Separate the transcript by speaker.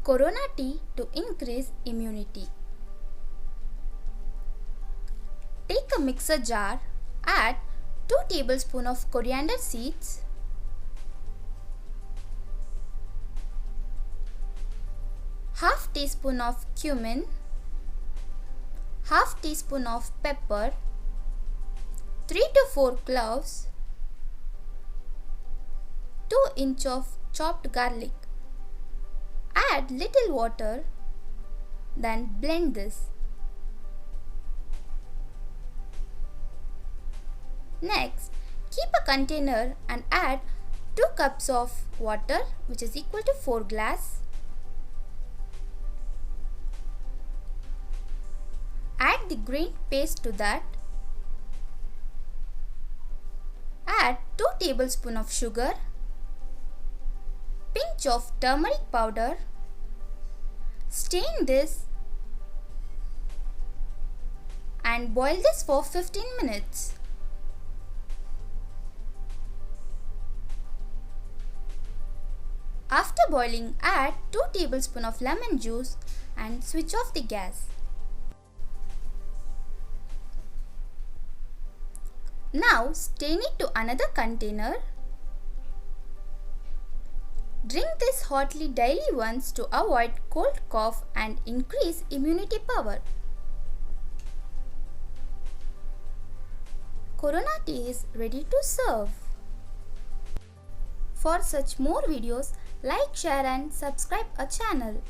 Speaker 1: CoronaTea to increase immunity. Take a mixer jar, add 2 tablespoons of coriander seeds, half teaspoon of cumin, half teaspoon of pepper, 3 to 4 cloves, 2 inch of chopped garlic. Add little water, then blend this. Next, keep a container and add 2 cups of water, which is equal to 4 glasses. Add the green paste to that. Add 2 tablespoons of sugar, pinch of turmeric powder. Strain this and boil this for 15 minutes. After boiling, add 2 tablespoons of lemon juice and switch off the gas. Now strain it to another container. Drink this hotly daily once to avoid cold cough and increase immunity power. CoronaTea is ready to serve. For such more videos, like, share and subscribe our channel.